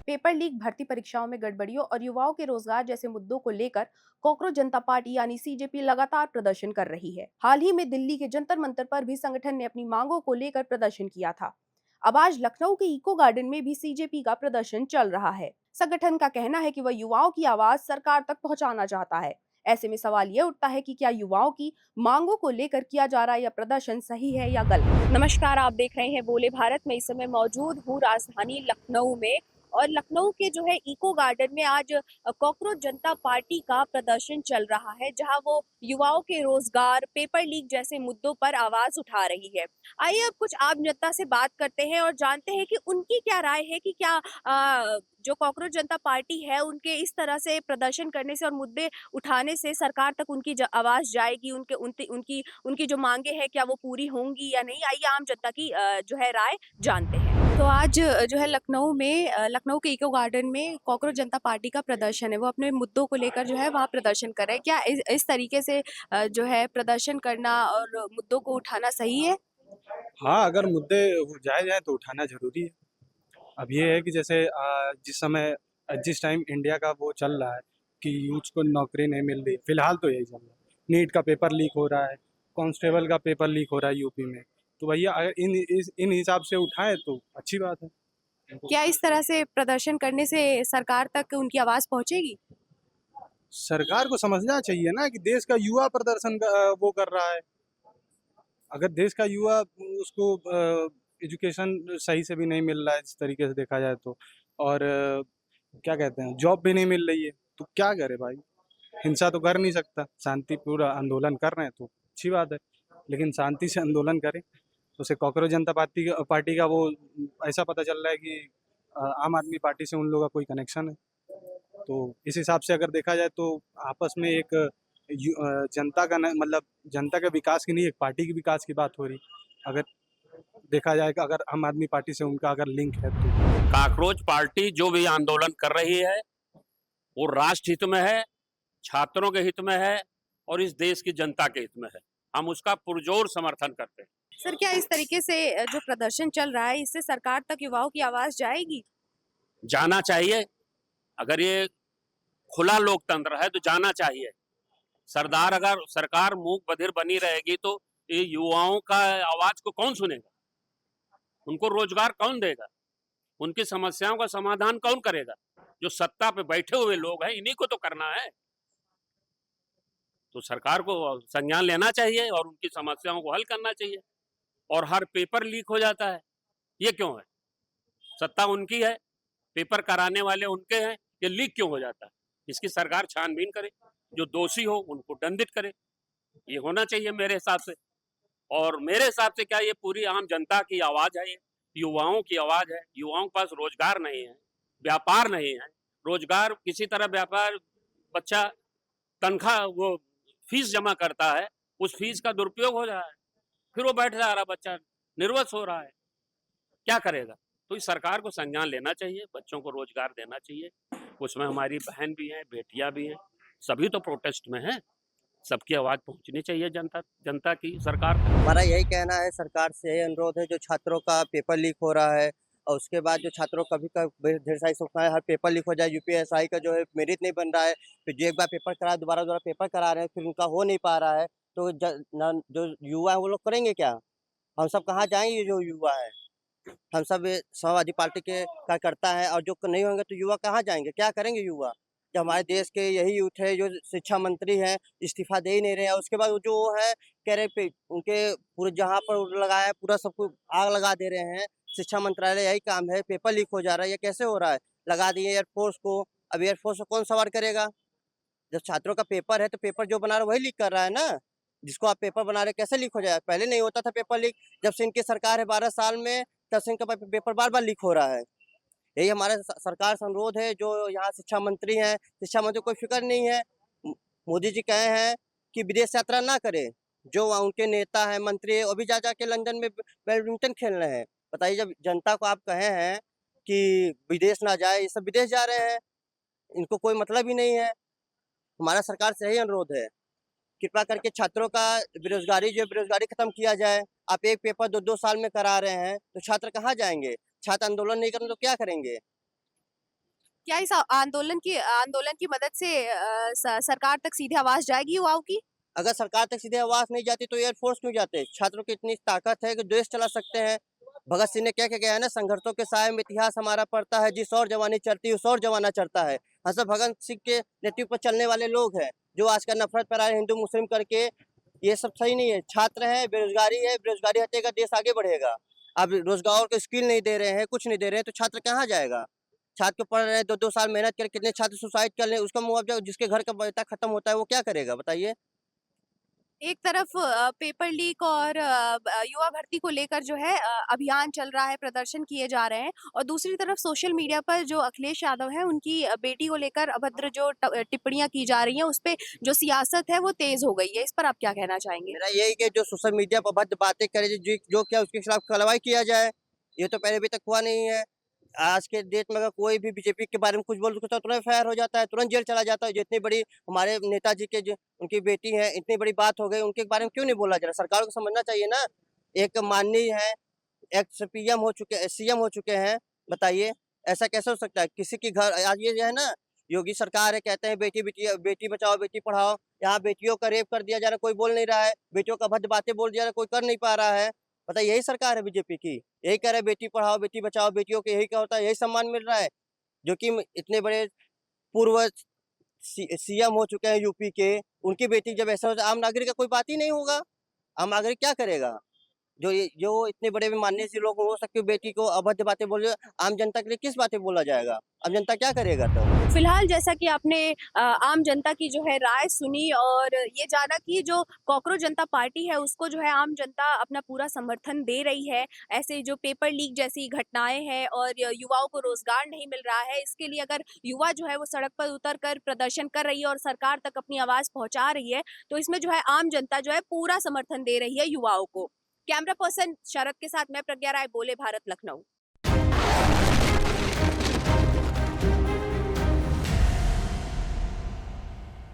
Paper leak, भर्ती परीक्षाओं में गड़बड़ियों और युवाओं के रोजगार जैसे मुद्दों को लेकर कॉकरोच जनता पार्टी यानी सीजेपी लगातार प्रदर्शन कर रही है। हाल ही में दिल्ली के जंतर मंतर पर भी संगठन ने अपनी मांगों को लेकर प्रदर्शन किया था। अब आज लखनऊ के इको गार्डन में भी सीजेपी का प्रदर्शन चल रहा है। संगठन का कहना है कि वह युवाओं की आवाज सरकार तक पहुंचाना चाहता है। ऐसे में सवाल यह उठता है कि क्या युवाओं की मांगों को लेकर किया जा रहा यह प्रदर्शन सही है या गलत। नमस्कार, आप देख रहे हैं बोले भारत में। इस समय मौजूद हूँ राजधानी लखनऊ में और लखनऊ के जो है इको गार्डन में आज कॉकरोच जनता पार्टी का प्रदर्शन चल रहा है, जहां वो युवाओं के रोजगार, पेपर लीक जैसे मुद्दों पर आवाज उठा रही है। आइए अब कुछ आम जनता से बात करते हैं और जानते हैं कि उनकी क्या राय है कि क्या जो कॉकरोच जनता पार्टी है उनके इस तरह से प्रदर्शन करने से और मुद्दे उठाने से सरकार तक उनकी आवाज जाएगी, उनकी जो मांगे हैं क्या वो पूरी होंगी या नहीं। आइए आम जनता की जो है राय जानते हैं। तो आज जो है लखनऊ में लखनऊ के इको गार्डन में कॉकरोच जनता पार्टी का प्रदर्शन है। वो अपने मुद्दों को लेकर जो है वहाँ प्रदर्शन कर रहे हैं। क्या इस तरीके से जो है प्रदर्शन करना और मुद्दों को उठाना सही है? हाँ, अगर मुद्दे उठाए जाएँ तो उठाना ज़रूरी है। अब ये है कि जैसे जिस समय जिस टाइम इंडिया का वो चल रहा है कि यूथ को नौकरी नहीं मिल रही, फिलहाल तो यही चल रहा है। नीट का पेपर लीक हो रहा है, कांस्टेबल का पेपर लीक हो रहा है यूपी में। तो भैया अगर इन हिसाब से उठाएँ तो अच्छी बात है। क्या इस तरह से प्रदर्शन करने से सरकार तक उनकी आवाज पहुंचेगी? सरकार को समझना चाहिए ना कि देश का युवा प्रदर्शन वो कर रहा है। अगर देश का युवा उसको एजुकेशन सही से भी नहीं मिल रहा है इस तरीके से देखा जाए तो, और क्या कहते हैं, जॉब भी नहीं मिल रही है, तो क्या करे भाई। हिंसा तो कर नहीं सकता, शांतिपूर्ण आंदोलन कर रहे हैं तो अच्छी बात है, लेकिन शांति से आंदोलन करें। तो उसे कॉकरोच जनता पार्टी का वो ऐसा पता चल रहा है कि आम आदमी पार्टी से उन लोगों का कोई कनेक्शन है। तो इस हिसाब से अगर देखा जाए तो आपस में एक जनता का मतलब जनता के विकास की नहीं, एक पार्टी के विकास की बात हो रही। अगर देखा जाए कि अगर आम आदमी पार्टी से उनका अगर लिंक है तो कॉकरोच पार्टी जो भी आंदोलन कर रही है वो राष्ट्र हित में है, छात्रों के हित में है और इस देश की जनता के हित में है। हम उसका पुरजोर समर्थन करते हैं। सर, क्या इस तरीके से जो प्रदर्शन चल रहा है इससे सरकार तक युवाओं की आवाज जाएगी? जाना चाहिए। अगर ये खुला लोकतंत्र है तो जाना चाहिए। अगर सरकार मूक बधिर बनी रहेगी तो ये युवाओं का आवाज को कौन सुनेगा? उनको रोजगार कौन देगा? उनकी समस्याओं का समाधान कौन करेगा? जो सत्ता पे बैठे हुए लोग हैं, इन्हीं को तो करना है। तो सरकार को संज्ञान लेना चाहिए और उनकी समस्याओं को हल करना चाहिए। और हर पेपर लीक हो जाता है, ये क्यों है? सत्ता उनकी है, पेपर कराने वाले उनके हैं, ये लीक क्यों हो जाता है? इसकी सरकार छानबीन करे, जो दोषी हो उनको दंडित करे, ये होना चाहिए मेरे हिसाब से। और मेरे हिसाब से क्या, ये पूरी आम जनता की आवाज है, ये युवाओं की आवाज है। युवाओं के पास रोजगार नहीं है, व्यापार नहीं है। रोजगार किसी तरह व्यापार, बच्चा तनख्वाह वो फीस जमा करता है, उस फीस का दुरुपयोग हो रहा है, फिर वो बैठ जा रहा बच्चा, निर्वस हो रहा है, क्या करेगा? तो इस सरकार को संज्ञान लेना चाहिए, बच्चों को रोजगार देना चाहिए। उसमें हमारी बहन भी हैं, बेटियां भी हैं, सभी तो प्रोटेस्ट में हैं। सबकी आवाज पहुंचनी चाहिए जनता जनता की सरकार तक। हमारा यही कहना है, सरकार से यही अनुरोध है, जो छात्रों का पेपर लीक हो रहा है और उसके बाद जो छात्रों का भी ढेर सारी समस्याएं, हर पेपर लीक हो जाए, यूपीएसआई का जो है मेरिट नहीं बन रहा है, फिर जो एक बार पेपर करा दोबारा दोबारा पेपर करा रहे हैं, फिर उनका हो नहीं पा रहा है, तो जो युवा है वो लोग करेंगे क्या? हम सब कहाँ जाएंगे जो युवा है? हम सब समाजवादी पार्टी के कार्यकर्ता हैं, और जो नहीं होंगे तो युवा कहाँ जाएंगे, क्या करेंगे युवा? जब हमारे देश के यही यूथ है, जो शिक्षा मंत्री हैं, इस्तीफा दे ही नहीं रहे हैं। उसके बाद वो जो है कह रहे पे उनके पूरे जहाँ पर लगाया है पूरा सबको आग लगा दे रहे हैं। शिक्षा मंत्रालय यही काम है, पेपर लीक हो जा रहा है, ये कैसे हो रहा है? लगा दिए एयरफोर्स को। अब एयरफोर्स को कौन सवार करेगा? जब छात्रों का पेपर है तो पेपर जो बना रहा है वही लीक कर रहा है ना। जिसको आप पेपर बना रहे हैं कैसे लीक हो जाए? पहले नहीं होता था पेपर लीक। जब से इनकी सरकार है 12 साल में, तब से इनका पेपर बार बार लीक हो रहा है। यही हमारे सरकार से अनुरोध है, जो यहाँ शिक्षा मंत्री हैं, शिक्षा मंत्री को कोई फिक्र नहीं है। मोदी जी कहे हैं कि विदेश यात्रा ना करें। जो वहाँ उनके नेता है, मंत्री है, वो भी जा जाके लंदन में बैडमिंटन खेल रहे हैं। बताइए, जब जनता को आप कहे हैं कि विदेश ना जाए, ये सब विदेश जा रहे हैं। इनको कोई मतलब ही नहीं है। हमारा सरकार से यही अनुरोध है, कृपया करके छात्रों का बेरोजगारी जो बेरोजगारी खत्म किया जाए। आप एक पेपर 2-2 साल में करा रहे हैं तो छात्र कहाँ जाएंगे? छात्र आंदोलन नहीं करेंगे तो क्या करेंगे? क्या इस आंदोलन की मदद से सरकार तक सीधे आवाज जाएगी युवाओं की? अगर सरकार तक सीधे आवाज नहीं जाती तो एयरफोर्स क्यों जाते? छात्रों की इतनी ताकत है कि देश चला सकते हैं। भगत सिंह ने क्या क्या किया है ना, संघर्षों के साए में इतिहास हमारा पढ़ता है, जिस और जवानी चढ़ती उस और जमाना चढ़ता है। हाँ, सब भगत सिंह के नेतृत्व पर चलने वाले लोग हैं, जो आज का नफरत फैला रहे हिंदू मुस्लिम करके, ये सब सही नहीं है। छात्र है, बेरोजगारी हटेगा, देश आगे बढ़ेगा। अब रोजगार को स्किल नहीं दे रहे हैं, कुछ नहीं दे रहे हैं, तो छात्र कहाँ जाएगा? छात्र को पढ़ रहे हैं, 2-2 साल मेहनत करके कितने छात्र सुसाइड कर रहे हैं, उसका मुआवजा जिसके घर का बेटा खत्म होता है, वो क्या करेगा बताइए? एक तरफ पेपर लीक और युवा भर्ती को लेकर जो है अभियान चल रहा है, प्रदर्शन किए जा रहे हैं और दूसरी तरफ सोशल मीडिया पर जो अखिलेश यादव हैं, उनकी बेटी को लेकर अभद्र जो टिप्पणियां की जा रही हैं, उस पे जो सियासत है वो तेज हो गई है। इस पर आप क्या कहना चाहेंगे? मेरा यही कि जो सोशल मीडिया पर भद्द बातें करे, जो क्या उसके खिलाफ कार्रवाई किया जाए। ये तो पहले अभी तक हुआ नहीं है। आज के डेट में अगर कोई भी बीजेपी के बारे में कुछ बोल तो तुरंत फायर हो जाता है, तुरंत जेल चला जाता है। जितनी बड़ी हमारे नेताजी के जो उनकी बेटी है, इतनी बड़ी बात हो गई, उनके बारे में क्यों नहीं बोला जा रहा? सरकार को समझना चाहिए ना। एक माननीय है, एक्स पीएम हो चुके, सीएम हो चुके हैं, बताइए ऐसा कैसे हो सकता है? किसी की घर आज ये जो है ना, योगी सरकार है, कहते हैं बेटी बचाओ बेटी पढ़ाओ, यहाँ बेटियों का रेप कर दिया जा रहा है, कोई बोल नहीं रहा है। बेटियों का भद्द बातें बोल दिया जा रहा है, कोई कर नहीं पा रहा है। बताइए यही सरकार है बीजेपी की? यही कह रहे हैं बेटी पढ़ाओ बेटी बचाओ, बेटियों को यही क्या होता है, यही सम्मान मिल रहा है? जो कि इतने बड़े पूर्व सीएम हो चुके हैं यूपी के, उनकी बेटी जब ऐसा होता है, आम नागरिक का कोई बात ही नहीं होगा। आम नागरिक क्या करेगा? जो इतने बड़े माननीय से लोग हो सकते, बेटी को अभद्र बातें बोल रहे हो, आम जनता के लिए किस बातें बोला जाएगा? आम जनता क्या करेगा तब? फिलहाल जैसा कि आपने आम जनता की जो है राय सुनी और ये जाना कि जो कॉकरोच जनता पार्टी है उसको जो है आम जनता अपना पूरा समर्थन दे रही है। ऐसे जो पेपर लीक जैसी घटनाएं हैं और युवाओं को रोजगार नहीं मिल रहा है, इसके लिए अगर युवा जो है वो सड़क पर उतर कर प्रदर्शन कर रही है और सरकार तक अपनी आवाज पहुंचा रही है, तो इसमें जो है आम जनता जो है पूरा समर्थन दे रही है युवाओं को। कैमरा पर्सन शरद के साथ मैं प्रज्ञा राय, बोले भारत, लखनऊ।